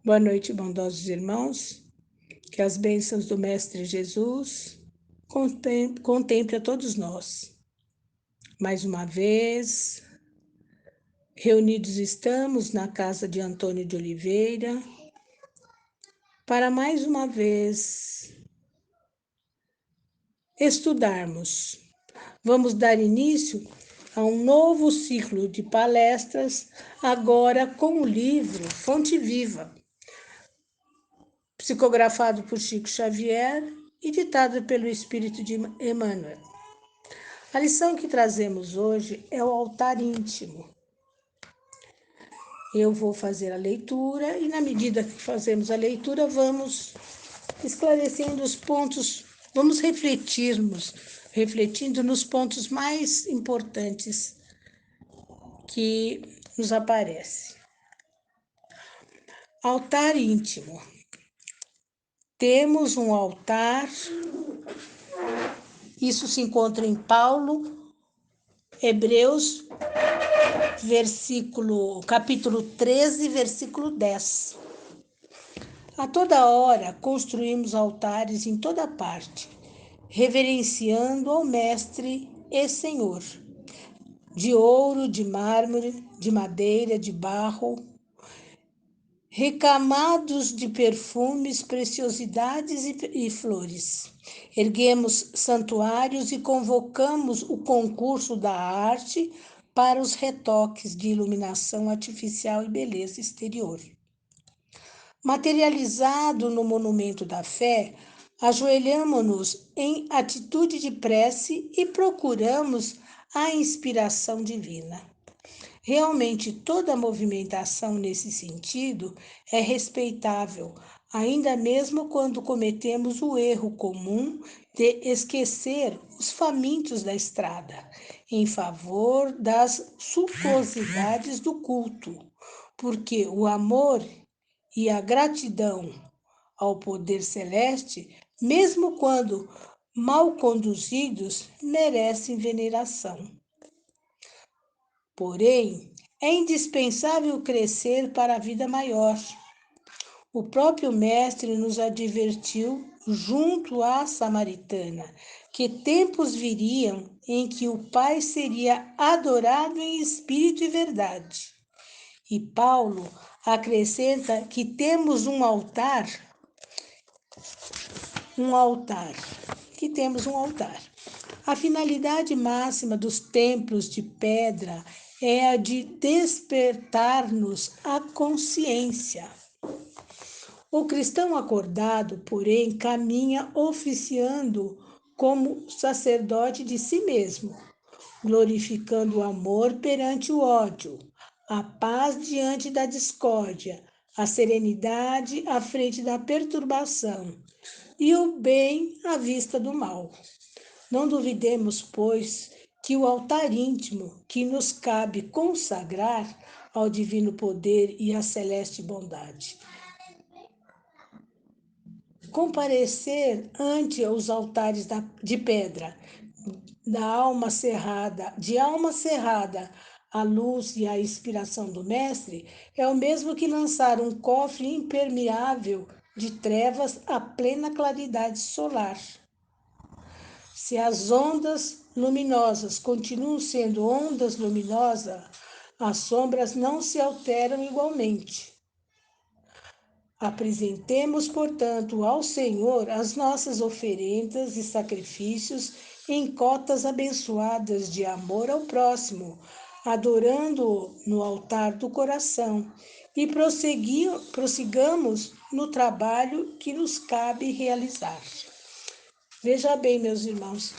Boa noite, bondosos irmãos. Que as bênçãos do Mestre Jesus contemple a todos nós. Mais uma vez, reunidos estamos na casa de Antônio de Oliveira para mais uma vez estudarmos. Vamos dar início a um novo ciclo de palestras, agora com o livro Fonte Viva, psicografado por Chico Xavier e ditado pelo Espírito de Emmanuel. A lição que trazemos hoje é o altar íntimo. Eu vou fazer a leitura e, na medida que fazemos a leitura, vamos esclarecendo os pontos, vamos refletindo nos pontos mais importantes que nos aparecem. Altar íntimo. Temos um altar, isso se encontra em Paulo, Hebreus, capítulo 13, versículo 10. A toda hora construímos altares em toda parte, reverenciando ao Mestre e Senhor, de ouro, de mármore, de madeira, de barro, recamados de perfumes, preciosidades e flores. Erguemos santuários e convocamos o concurso da arte para os retoques de iluminação artificial e beleza exterior. Materializado no monumento da fé, ajoelhamo-nos em atitude de prece e procuramos a inspiração divina. Realmente, toda movimentação nesse sentido é respeitável, ainda mesmo quando cometemos o erro comum de esquecer os famintos da estrada, em favor das suntuosidades do culto, porque o amor e a gratidão ao poder celeste, mesmo quando mal conduzidos, merecem veneração. Porém, é indispensável crescer para a vida maior. O próprio Mestre nos advertiu, junto à Samaritana, que tempos viriam em que o Pai seria adorado em espírito e verdade. E Paulo acrescenta que temos um altar, que temos um altar. A finalidade máxima dos templos de pedra é a de despertar-nos a consciência. O cristão acordado, porém, caminha oficiando como sacerdote de si mesmo, glorificando o amor perante o ódio, a paz diante da discórdia, a serenidade à frente da perturbação e o bem à vista do mal. Não duvidemos, pois, que o altar íntimo que nos cabe consagrar ao divino poder e à celeste bondade. Comparecer ante os altares de pedra, de alma cerrada à luz e à inspiração do Mestre, é o mesmo que lançar um cofre impermeável de trevas à plena claridade solar. Se as ondas luminosas continuam sendo ondas luminosas, as sombras não se alteram igualmente. Apresentemos, portanto, ao Senhor as nossas oferendas e sacrifícios em cotas abençoadas de amor ao próximo, adorando-o no altar do coração, e prossigamos no trabalho que nos cabe realizar. Veja bem, meus irmãos,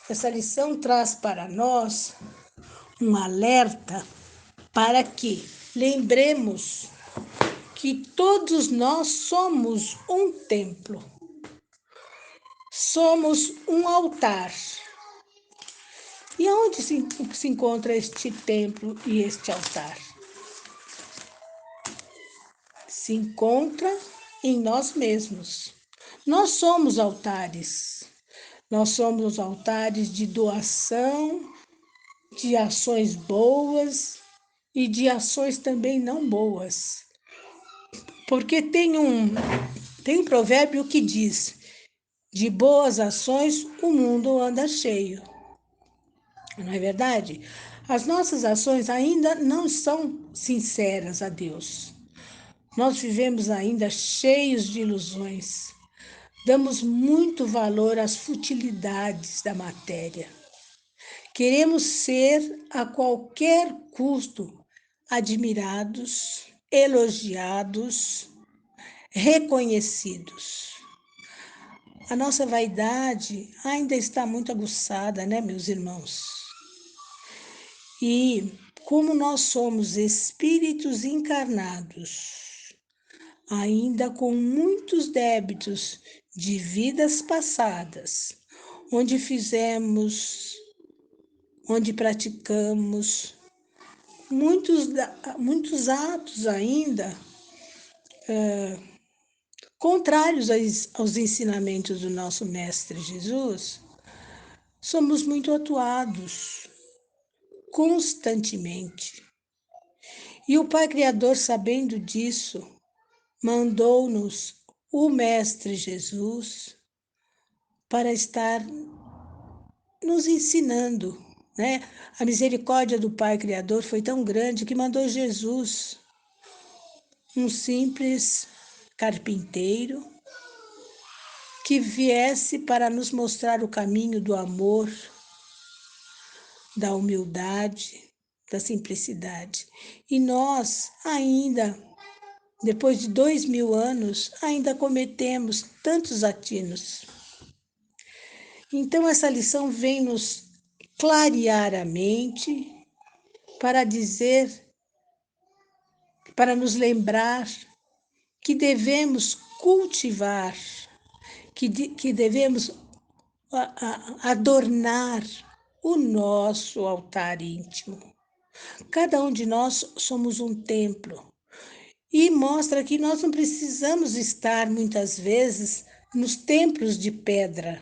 essa lição traz para nós um alerta para que lembremos que todos nós somos um templo, somos um altar. E onde se encontra este templo e este altar? Se encontra em nós mesmos. Nós somos altares. Nós somos altares de doação, de ações boas e de ações também não boas. Porque tem um provérbio que diz: de boas ações o mundo anda cheio. Não é verdade? As nossas ações ainda não são sinceras a Deus. Nós vivemos ainda cheios de ilusões. Damos muito valor às futilidades da matéria. Queremos ser, a qualquer custo, admirados, elogiados, reconhecidos. A nossa vaidade ainda está muito aguçada, né, meus irmãos? E como nós somos espíritos encarnados, ainda com muitos débitos de vidas passadas, onde fizemos, onde praticamos muitos atos ainda contrários aos ensinamentos do nosso Mestre Jesus, somos muito atuados constantemente. E o Pai Criador, sabendo disso, mandou-nos o Mestre Jesus para estar nos ensinando, né? A misericórdia do Pai Criador foi tão grande que mandou Jesus, um simples carpinteiro, que viesse para nos mostrar o caminho do amor, da humildade, da simplicidade. E nós ainda, depois de 2000 anos, ainda cometemos tantos atinos. Então essa lição vem nos clarear a mente para dizer, para nos lembrar que devemos cultivar, que devemos adornar o nosso altar íntimo. Cada um de nós somos um templo e mostra que nós não precisamos estar muitas vezes nos templos de pedra,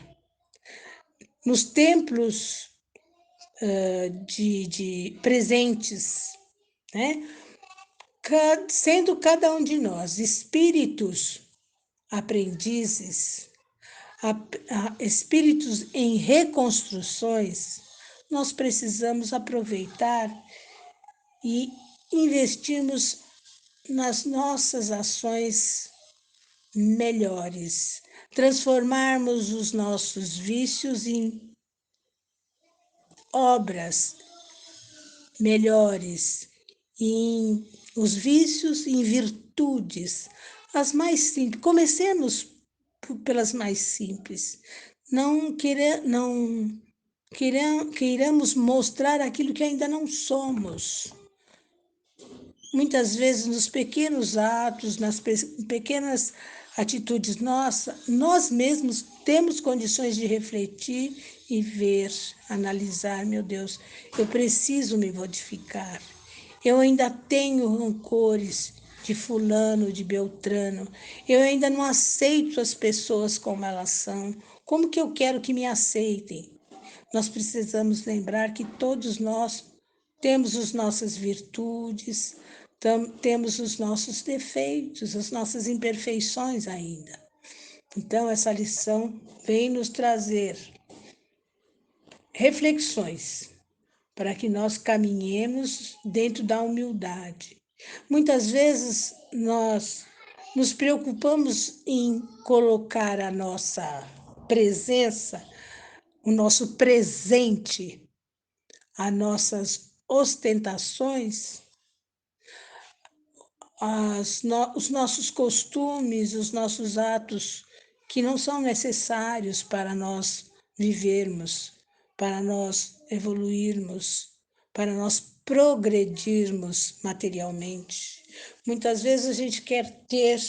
nos templos de presentes, né? Sendo cada um de nós espíritos aprendizes, espíritos em reconstruções, nós precisamos aproveitar e investirmos nas nossas ações melhores, transformarmos os nossos vícios em obras melhores, em os vícios em virtudes, as mais simples. Comecemos pelas mais simples. Não queiramos mostrar aquilo que ainda não somos. Muitas vezes nos pequenos atos, nas pequenas atitudes nossas, nós mesmos temos condições de refletir e ver, analisar, meu Deus, eu preciso me modificar. Eu ainda tenho rancores de fulano, de Beltrano. Eu ainda não aceito as pessoas como elas são. Como que eu quero que me aceitem? Nós precisamos lembrar que todos nós temos as nossas virtudes, temos os nossos defeitos, as nossas imperfeições ainda. Então, essa lição vem nos trazer reflexões para que nós caminhemos dentro da humildade. Muitas vezes nós nos preocupamos em colocar a nossa presença, o nosso presente, as nossas ostentações, os nossos costumes, os nossos atos que não são necessários para nós vivermos, para nós evoluirmos, para nós progredirmos materialmente. Muitas vezes a gente quer ter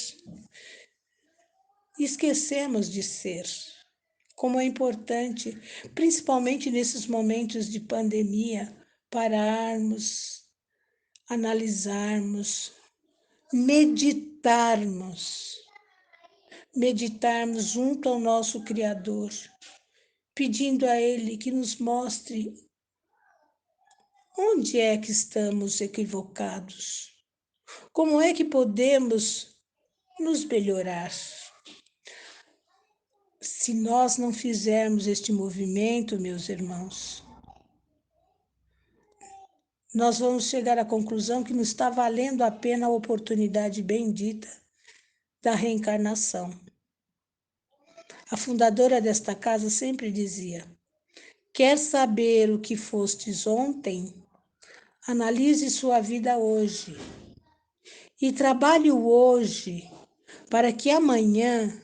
e esquecemos de ser. Como é importante, principalmente nesses momentos de pandemia, pararmos, analisarmos, meditarmos junto ao nosso Criador, pedindo a Ele que nos mostre onde é que estamos equivocados, como é que podemos nos melhorar. Se nós não fizermos este movimento, meus irmãos, nós vamos chegar à conclusão que não está valendo a pena a oportunidade bendita da reencarnação. A fundadora desta casa sempre dizia: quer saber o que fostes ontem? Analise sua vida hoje e trabalhe o hoje para que amanhã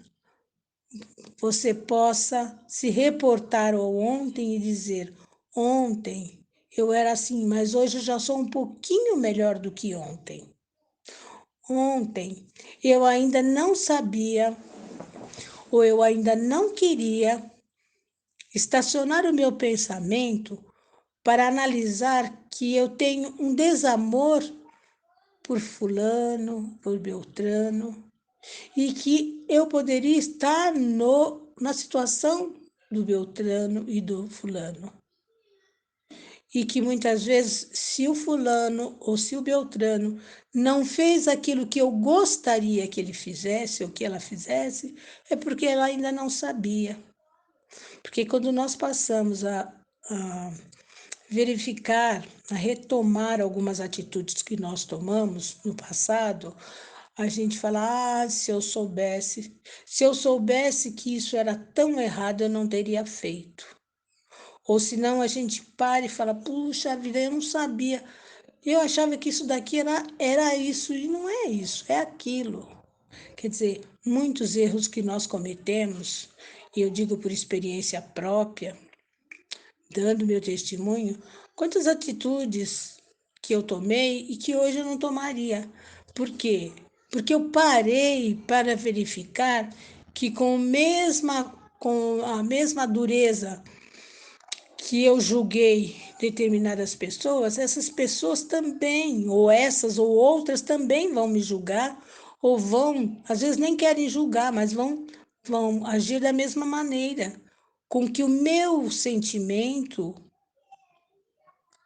você possa se reportar ao ontem e dizer: ontem eu era assim, mas hoje eu já sou um pouquinho melhor do que ontem. Ontem eu ainda não sabia ou eu ainda não queria estacionar o meu pensamento para analisar que eu tenho um desamor por fulano, por Beltrano, e que eu poderia estar na situação do Beltrano e do fulano. E que muitas vezes, se o fulano ou se o Beltrano não fez aquilo que eu gostaria que ele fizesse ou que ela fizesse, é porque ela ainda não sabia. Porque quando nós passamos a verificar, a retomar algumas atitudes que nós tomamos no passado, a gente fala: ah, se eu soubesse que isso era tão errado, eu não teria feito. Ou senão a gente para e fala: puxa vida, eu não sabia. Eu achava que isso daqui era isso, e não é isso, é aquilo. Quer dizer, muitos erros que nós cometemos, e eu digo por experiência própria, dando meu testemunho, quantas atitudes que eu tomei e que hoje eu não tomaria. Por quê? Porque eu parei para verificar que com a mesma dureza que eu julguei determinadas pessoas, essas pessoas também, ou essas ou outras também vão me julgar, ou vão, às vezes nem querem julgar, mas vão agir da mesma maneira, com que o meu sentimento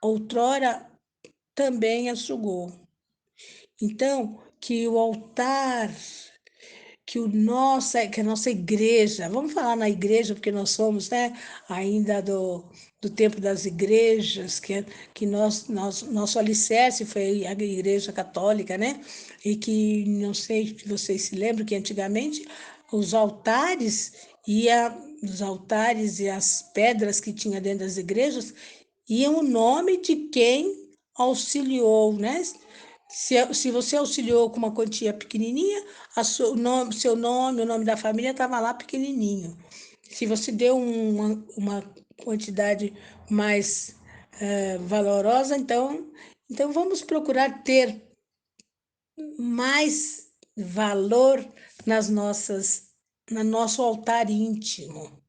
outrora também a julgou. Então, que o altar, que a nossa igreja, vamos falar na igreja, porque nós somos, né, ainda do tempo das igrejas, que nosso alicerce foi a igreja católica, né, e que, não sei se vocês se lembram, que antigamente os altares, os altares e as pedras que tinha dentro das igrejas, iam o nome de quem auxiliou, né? Se você auxiliou com uma quantia pequenininha, seu nome, o nome da família estava lá pequenininho. Se você deu uma quantidade mais valorosa, então vamos procurar ter mais valor no nosso altar íntimo,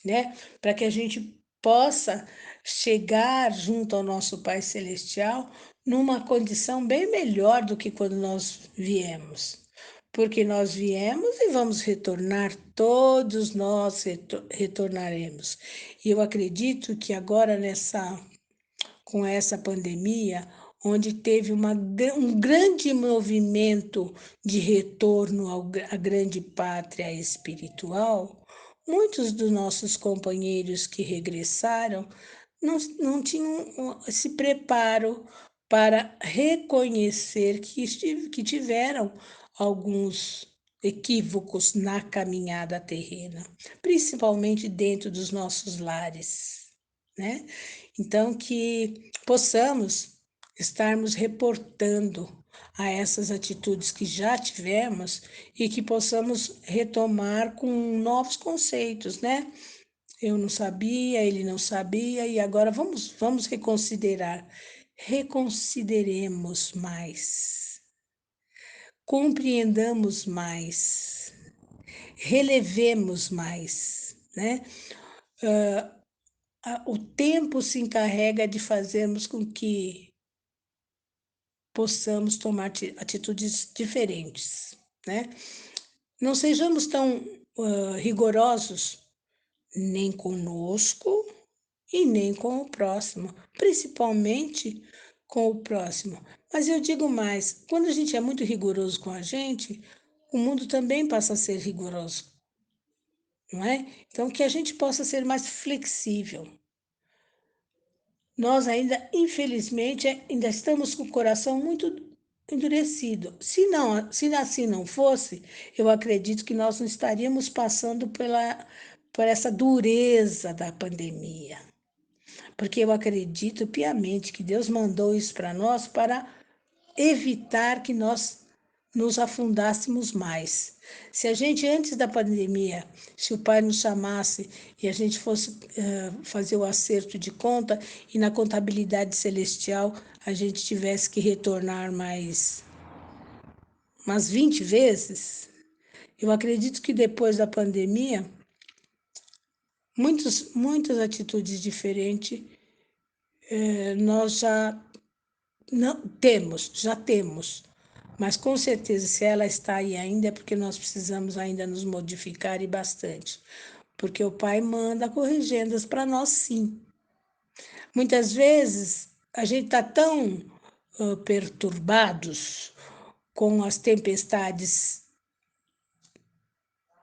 né? Para que a gente possa chegar junto ao nosso Pai Celestial numa condição bem melhor do que quando nós viemos. Porque nós viemos e vamos retornar, todos nós retornaremos. E eu acredito que agora com essa pandemia, onde teve um grande movimento de retorno à grande pátria espiritual, muitos dos nossos companheiros que regressaram não tinham esse preparo para reconhecer que tiveram alguns equívocos na caminhada terrena, principalmente dentro dos nossos lares, né? Então, que possamos estarmos reportando a essas atitudes que já tivemos e que possamos retomar com novos conceitos, né? Eu não sabia, ele não sabia, e agora vamos reconsiderar. Reconsideremos mais, compreendamos mais, relevemos mais, né? O tempo se encarrega de fazermos com que possamos tomar atitudes diferentes, né? Não sejamos tão rigorosos nem conosco e nem com o próximo, principalmente com o próximo. Mas eu digo mais, quando a gente é muito rigoroso com a gente, o mundo também passa a ser rigoroso, não é? Então, que a gente possa ser mais flexível. Nós ainda, infelizmente, ainda estamos com o coração muito endurecido. Se assim não fosse, eu acredito que nós não estaríamos passando por essa dureza da pandemia. Porque eu acredito piamente que Deus mandou isso para nós para evitar que nós nos afundássemos mais. Se a gente, antes da pandemia, se o pai nos chamasse e a gente fosse fazer o acerto de conta e na contabilidade celestial a gente tivesse que retornar mais umas 20 vezes, eu acredito que depois da pandemia, muitas atitudes diferentes nós já temos. Mas com certeza, se ela está aí ainda, é porque nós precisamos ainda nos modificar e bastante. Porque o Pai manda corrigendas para nós, sim. Muitas vezes a gente está tão perturbados com as tempestades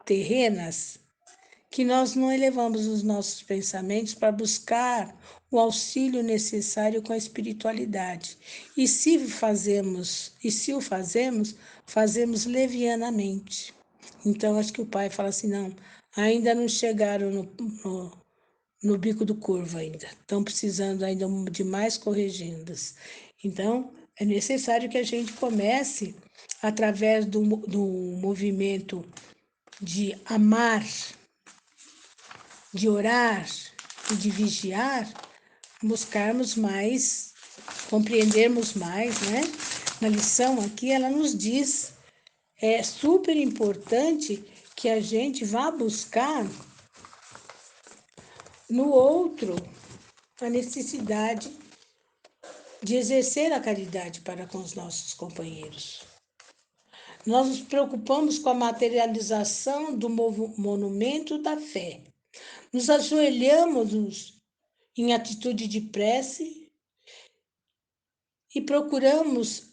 terrenas que nós não elevamos os nossos pensamentos para buscar o auxílio necessário com a espiritualidade. E se o fazemos, fazemos levianamente. Então, acho que o pai fala assim: não, ainda não chegaram no bico do corvo ainda, estão precisando ainda de mais corrigendas. Então, é necessário que a gente comece, através do movimento de amar, de orar e de vigiar, buscarmos mais, compreendermos mais, né? Na lição aqui, ela nos diz, é super importante que a gente vá buscar no outro a necessidade de exercer a caridade para com os nossos companheiros. Nós nos preocupamos com a materialização do monumento da fé. Nos ajoelhamos em atitude de prece e procuramos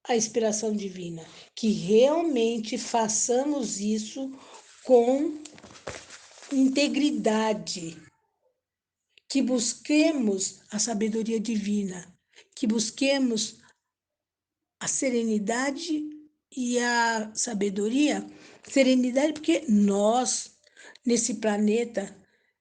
a inspiração divina, que realmente façamos isso com integridade, que busquemos a sabedoria divina, que busquemos a serenidade e a sabedoria. Serenidade, porque nós, nesse planeta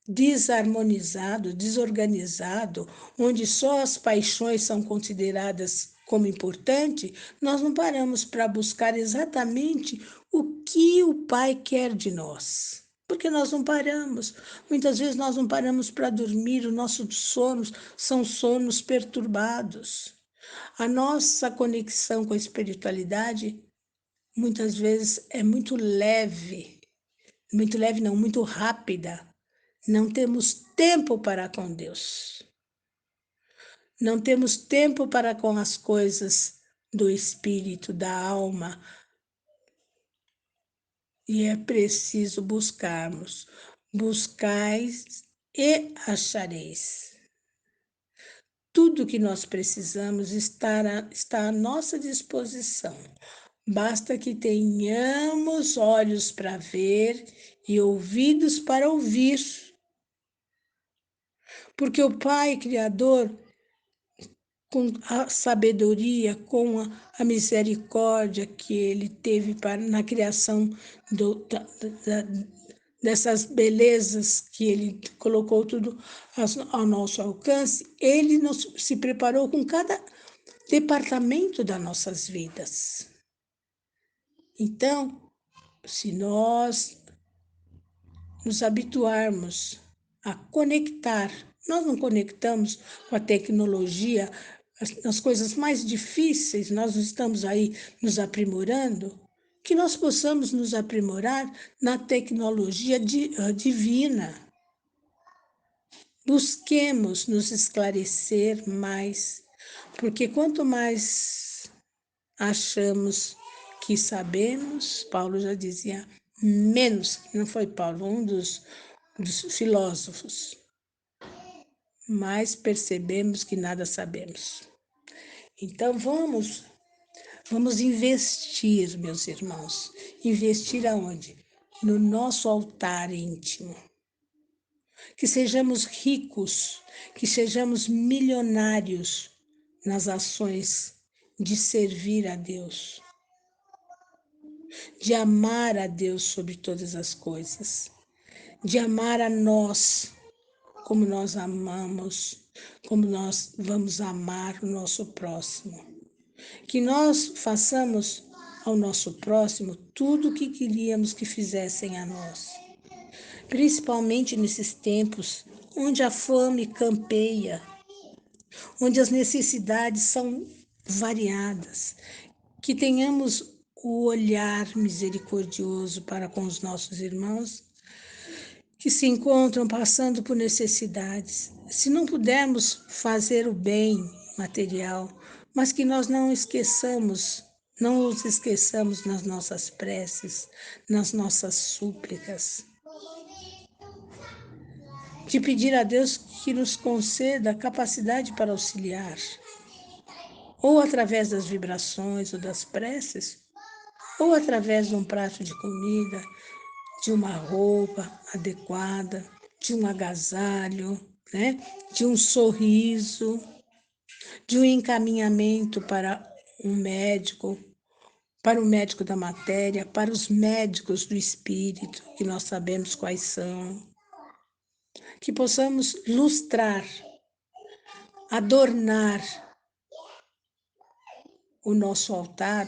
desarmonizado, desorganizado, onde só as paixões são consideradas como importante, nós não paramos para buscar exatamente o que o Pai quer de nós. Porque nós não paramos. Muitas vezes nós não paramos para dormir, os nossos sonos são sonos perturbados. A nossa conexão com a espiritualidade muitas vezes é muito leve não, muito rápida. Não temos tempo para com Deus. Não temos tempo para com as coisas do espírito, da alma. E é preciso buscarmos. Buscais e achareis. Tudo que nós precisamos está à nossa disposição. Basta que tenhamos olhos para ver e ouvidos para ouvir. Porque o Pai Criador, com a sabedoria, com a misericórdia que ele teve na criação dessas belezas que ele colocou tudo ao nosso alcance, ele se preparou com cada departamento das nossas vidas. Então, se nós nos habituarmos a conectar, nós não conectamos com a tecnologia, as coisas mais difíceis, nós estamos aí nos aprimorando, que nós possamos nos aprimorar na tecnologia divina. Busquemos nos esclarecer mais, porque quanto mais achamos que sabemos, Paulo já dizia, menos, não foi Paulo, um dos filósofos, mais percebemos que nada sabemos. Então vamos Vamos investir, meus irmãos. Investir aonde? No nosso altar íntimo. Que sejamos ricos, que sejamos milionários nas ações de servir a Deus, de amar a Deus sobre todas as coisas, de amar a nós como nós amamos, como nós vamos amar o nosso próximo. Que nós façamos ao nosso próximo tudo o que queríamos que fizessem a nós. Principalmente nesses tempos onde a fome campeia, onde as necessidades são variadas, que tenhamos o olhar misericordioso para com os nossos irmãos que se encontram passando por necessidades. Se não pudermos fazer o bem material, mas que nós não esqueçamos, não os esqueçamos nas nossas preces, nas nossas súplicas, de pedir a Deus que nos conceda a capacidade para auxiliar, ou através das vibrações ou das preces, ou através de um prato de comida, de uma roupa adequada, de um agasalho, né? De um sorriso, de um encaminhamento para um médico, para o médico da matéria, para os médicos do espírito, que nós sabemos quais são, que possamos lustrar, adornar o nosso altar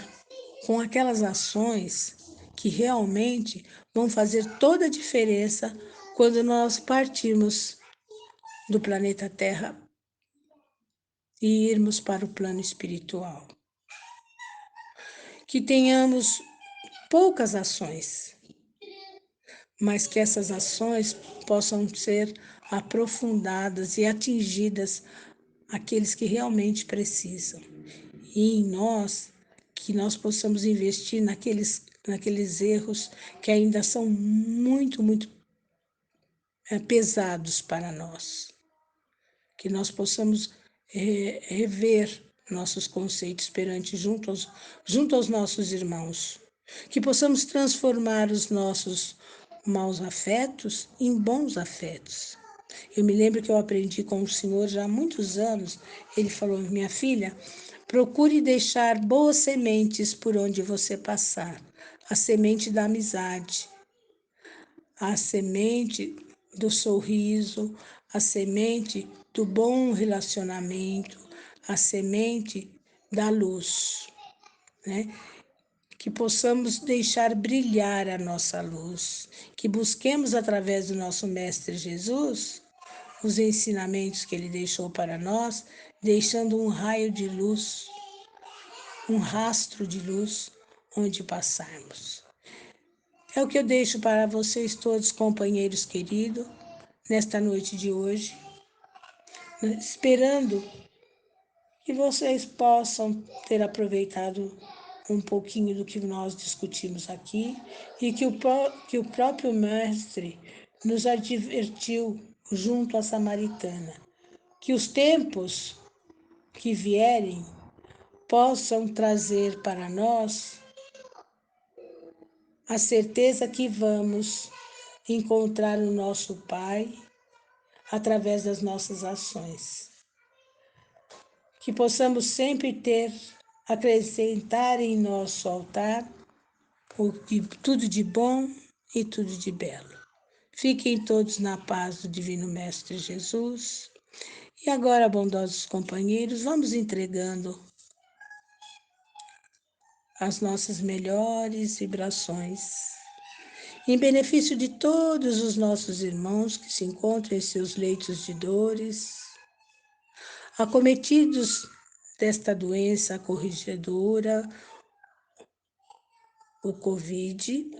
com aquelas ações que realmente vão fazer toda a diferença quando nós partirmos do planeta Terra e irmos para o plano espiritual. Que tenhamos poucas ações, mas que essas ações possam ser aprofundadas e atingidas aqueles que realmente precisam. E em nós, que nós possamos investir naqueles erros que ainda são muito, muito pesados para nós. Que nós possamos rever nossos conceitos junto aos nossos irmãos. Que possamos transformar os nossos maus afetos em bons afetos. Eu me lembro que eu aprendi com o Senhor já há muitos anos. Ele falou: minha filha, procure deixar boas sementes por onde você passar. A semente da amizade, a semente do sorriso, a semente do bom relacionamento, a semente da luz, né? Que possamos deixar brilhar a nossa luz, que busquemos através do nosso Mestre Jesus os ensinamentos que ele deixou para nós, deixando um raio de luz, um rastro de luz onde passarmos. É o que eu deixo para vocês todos, companheiros queridos, nesta noite de hoje, esperando que vocês possam ter aproveitado um pouquinho do que nós discutimos aqui e que o próprio Mestre nos advertiu junto à Samaritana, que os tempos que vierem possam trazer para nós a certeza que vamos encontrar o nosso Pai através das nossas ações. Que possamos sempre acrescentar em nosso altar tudo de bom e tudo de belo. Fiquem todos na paz do Divino Mestre Jesus. E agora, bondosos companheiros, vamos entregando as nossas melhores vibrações em benefício de todos os nossos irmãos que se encontram em seus leitos de dores, acometidos desta doença corrigedora, o Covid,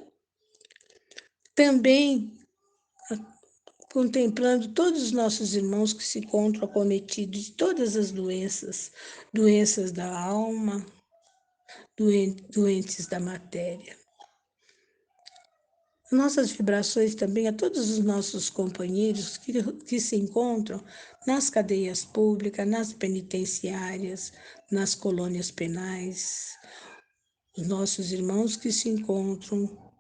também contemplando todos os nossos irmãos que se encontram acometidos de todas as doenças, doenças da alma, doentes da matéria. nossas vibrações também a todos os nossos companheiros que se encontram nas cadeias públicas, nas penitenciárias, nas colônias penais, os nossos irmãos que se encontram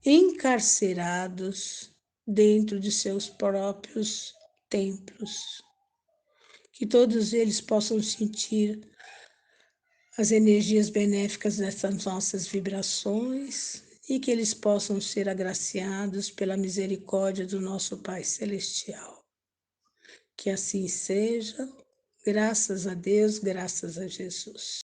encarcerados dentro de seus próprios templos. Que todos eles possam sentir as energias benéficas dessas nossas vibrações e que eles possam ser agraciados pela misericórdia do nosso Pai Celestial. Que assim seja, graças a Deus, graças a Jesus.